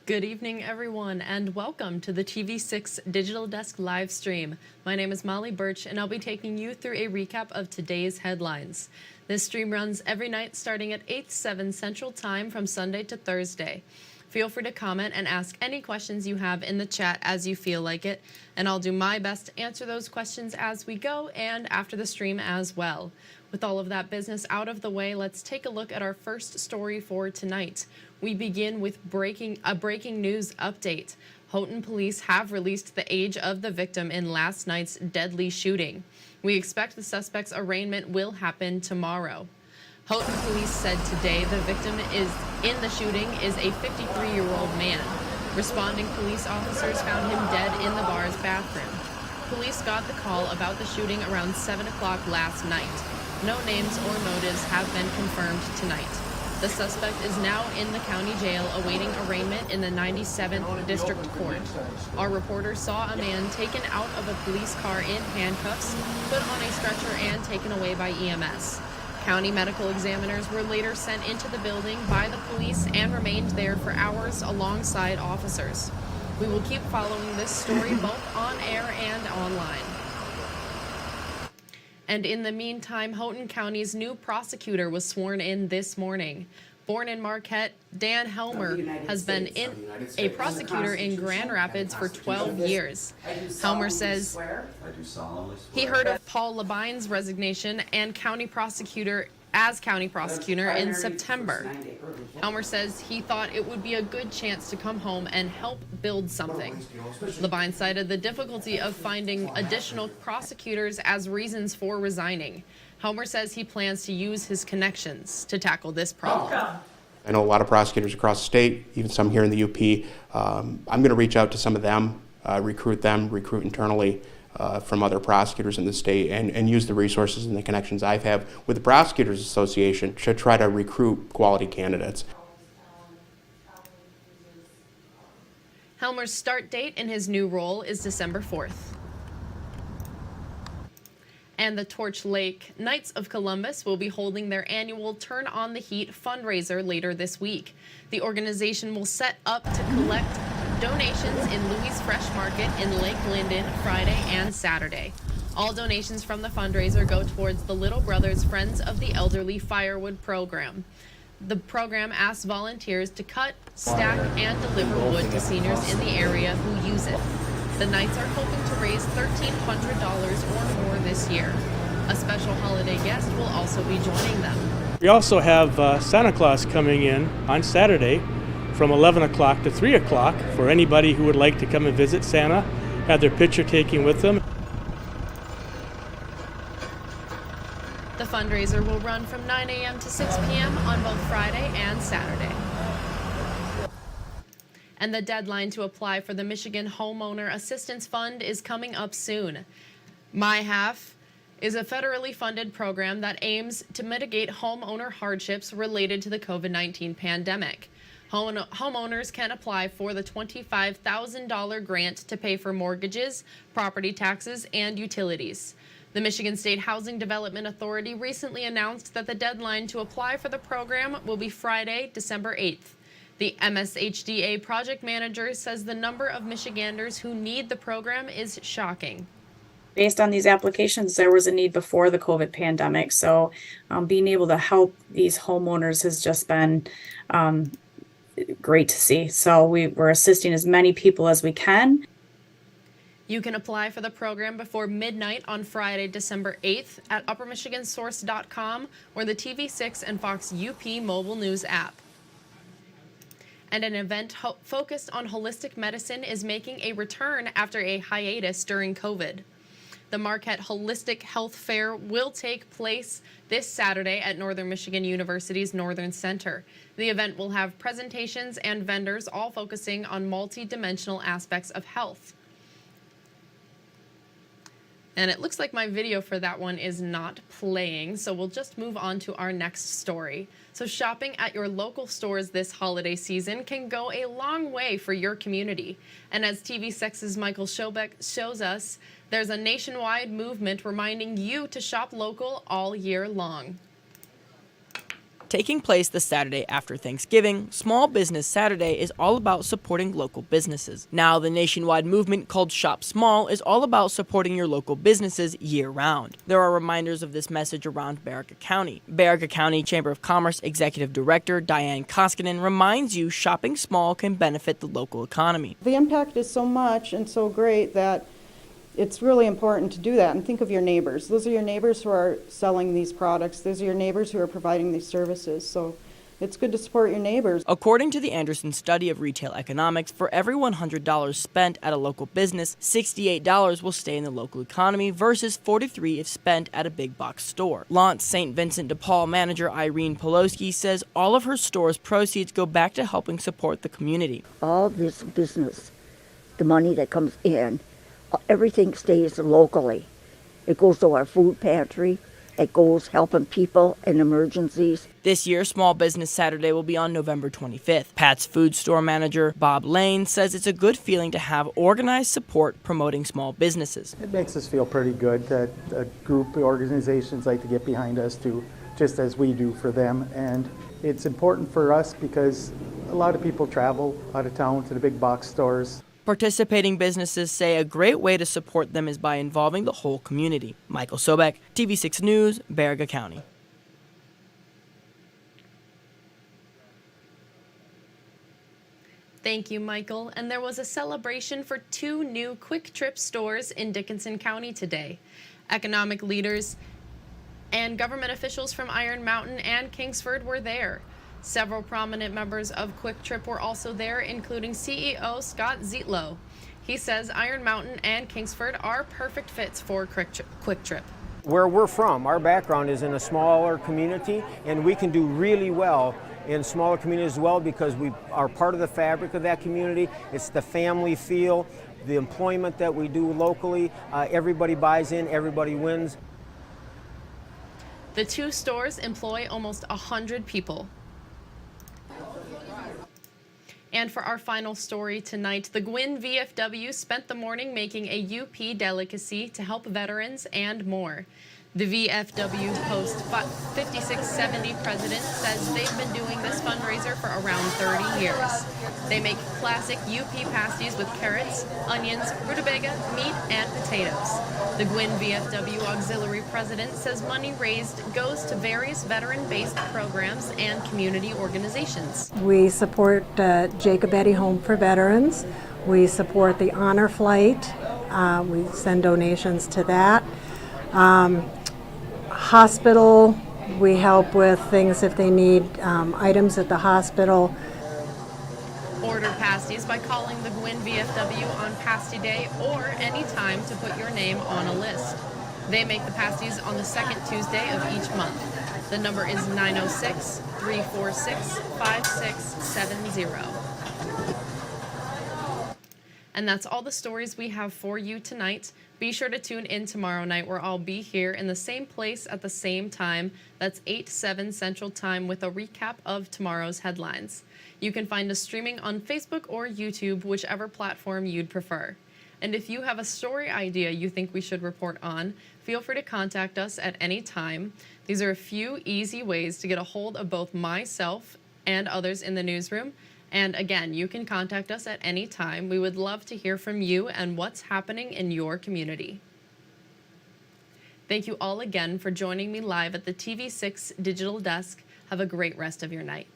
Good evening, everyone, and welcome to the TV6 Digital Desk live stream. My name is Molly Birch, and I'll be taking you through a recap of today's headlines. This stream runs every night starting at 8/7 Central Time from Sunday to Thursday. Feel free to comment and ask any questions you have in the chat as you feel like it, and I'll do my best to answer those questions as we go and after the stream as well. With all of that business out of the way, let's take a look at our first story for tonight. We begin with a breaking news update. Houghton police have released the age of the victim in last night's deadly shooting. We expect the suspect's arraignment will happen tomorrow. Houghton police said today the victim in the shooting is a 53-year-old man. Responding police officers found him dead in the bar's bathroom. Police got the call about the shooting around 7 o'clock last night. No names or motives have been confirmed tonight. The suspect is now in the county jail awaiting arraignment in the 97th District Court. Our reporter saw a man taken out of a police car in handcuffs, put on a stretcher, and taken away by EMS. County medical examiners were later sent into the building by the police and remained there for hours alongside officers. We will keep following this story both on air and online. And in the meantime, Houghton County's new prosecutor was sworn in this morning. Born in Marquette, Dan Helmer has been a prosecutor in Grand Rapids for 12 years. Helmer says he heard of Paul Lebine's resignation and county prosecutor in September. Helmer says he thought it would be a good chance to come home and help build something. Lebine cited the difficulty of finding additional prosecutors as reasons for resigning. Helmer says he plans to use his connections to tackle this problem. I know a lot of prosecutors across the state, even some here in the UP. I'm going to reach out to some of them, recruit internally from other prosecutors in the state, and use the resources and the connections I have with the Prosecutors Association to try to recruit quality candidates. Helmer's start date in his new role is December 4th. And the Torch Lake Knights of Columbus will be holding their annual Turn on the Heat fundraiser later this week. The organization will set up to collect donations in Louis Fresh Market in Lake Linden Friday and Saturday. All donations from the fundraiser go towards the Little Brothers Friends of the Elderly Firewood program. The program asks volunteers to cut, stack, and deliver wood to seniors in the area who use it. The Knights are hoping to raise $1,300 or more this year. A special holiday guest will also be joining them. We also have Santa Claus coming in on Saturday from 11 o'clock to 3 o'clock for anybody who would like to come and visit Santa, have their picture taken with them. The fundraiser will run from 9 a.m. to 6 p.m. on both Friday and Saturday. And the deadline to apply for the Michigan Homeowner Assistance Fund is coming up soon. My Half is a federally funded program that aims to mitigate homeowner hardships related to the COVID-19 pandemic. Homeowners can apply for the $25,000 grant to pay for mortgages, property taxes, and utilities. The Michigan State Housing Development Authority recently announced that the deadline to apply for the program will be Friday, December 8th. The MSHDA project manager says the number of Michiganders who need the program is shocking. Based on these applications, there was a need before the COVID pandemic. So being able to help these homeowners has just been great to see. So we're assisting as many people as we can. You can apply for the program before midnight on Friday, December 8th at uppermichigansource.com or the TV6 and Fox UP mobile news app. And an event focused on holistic medicine is making a return after a hiatus during COVID. The Marquette Holistic Health Fair will take place this Saturday at Northern Michigan University's Northern Center. The event will have presentations and vendors all focusing on multi-dimensional aspects of health. And it looks like my video for that one is not playing, so we'll just move on to our next story. So shopping at your local stores this holiday season can go a long way for your community. And as TV6's Michael Schobeck shows us, there's a nationwide movement reminding you to shop local all year long. Taking place the Saturday after Thanksgiving, Small Business Saturday is all about supporting local businesses. Now, the nationwide movement called Shop Small is all about supporting your local businesses year-round. There are reminders of this message around Baraga County. Baraga County Chamber of Commerce Executive Director Diane Koskinen reminds you shopping small can benefit the local economy. The impact is so much and so great that it's really important to do that. And think of your neighbors. Those are your neighbors who are selling these products. Those are your neighbors who are providing these services. So it's good to support your neighbors. According to the Anderson study of retail economics, for every $100 spent at a local business, $68 will stay in the local economy versus $43 if spent at a big box store. Launch St. Vincent de Paul manager Irene Poloski says all of her store's proceeds go back to helping support the community. All this business, the money that comes in, everything stays locally. It goes to our food pantry. It goes helping people in emergencies. This year, Small Business Saturday will be on November 25th. Pat's food store manager, Bob Lane, says it's a good feeling to have organized support promoting small businesses. It makes us feel pretty good that a group of organizations like to get behind us too, just as we do for them. And it's important for us because a lot of people travel out of town to the big box stores. Participating businesses say a great way to support them is by involving the whole community. Michael Sobek, TV6 News, Baraga County. Thank you, Michael. And there was a celebration for 2 new Quick Trip stores in Dickinson County today. Economic leaders and government officials from Iron Mountain and Kingsford were there. Several prominent members of Quick Trip were also there, including CEO Scott Zietlow. He says Iron Mountain and Kingsford are perfect fits for Quick Trip. Where we're from, our background is in a smaller community, and we can do really well in smaller communities as well because we are part of the fabric of that community. It's the family feel, the employment that we do locally. Everybody buys in, everybody wins. The 2 stores employ almost 100 people. And for our final story tonight, the Gwynn VFW spent the morning making a UP delicacy to help veterans and more. The VFW Post 5670 president says they've been doing this fundraiser for around 30 years. They make classic UP pasties with carrots, onions, rutabaga, meat, and potatoes. The Gwynn VFW auxiliary president says money raised goes to various veteran-based programs and community organizations. We support Jacob Eddy Home for Veterans. We support the Honor Flight. We send donations to that. Hospital, we help with things if they need items at the hospital. Order pasties by calling the Gwynn VFW on Pasty Day or any time to put your name on a list. They make the pasties on the second Tuesday of each month. The number is 906-346-5670. And that's all the stories we have for you tonight. Be sure to tune in tomorrow night where I'll be here in the same place at the same time. That's 8/7 Central Time with a recap of tomorrow's headlines. You can find us streaming on Facebook or YouTube, whichever platform you'd prefer. And if you have a story idea you think we should report on, feel free to contact us at any time. These are a few easy ways to get a hold of both myself and others in the newsroom. And again, you can contact us at any time. We would love to hear from you and what's happening in your community. Thank you all again for joining me live at the TV6 Digital Desk. Have a great rest of your night.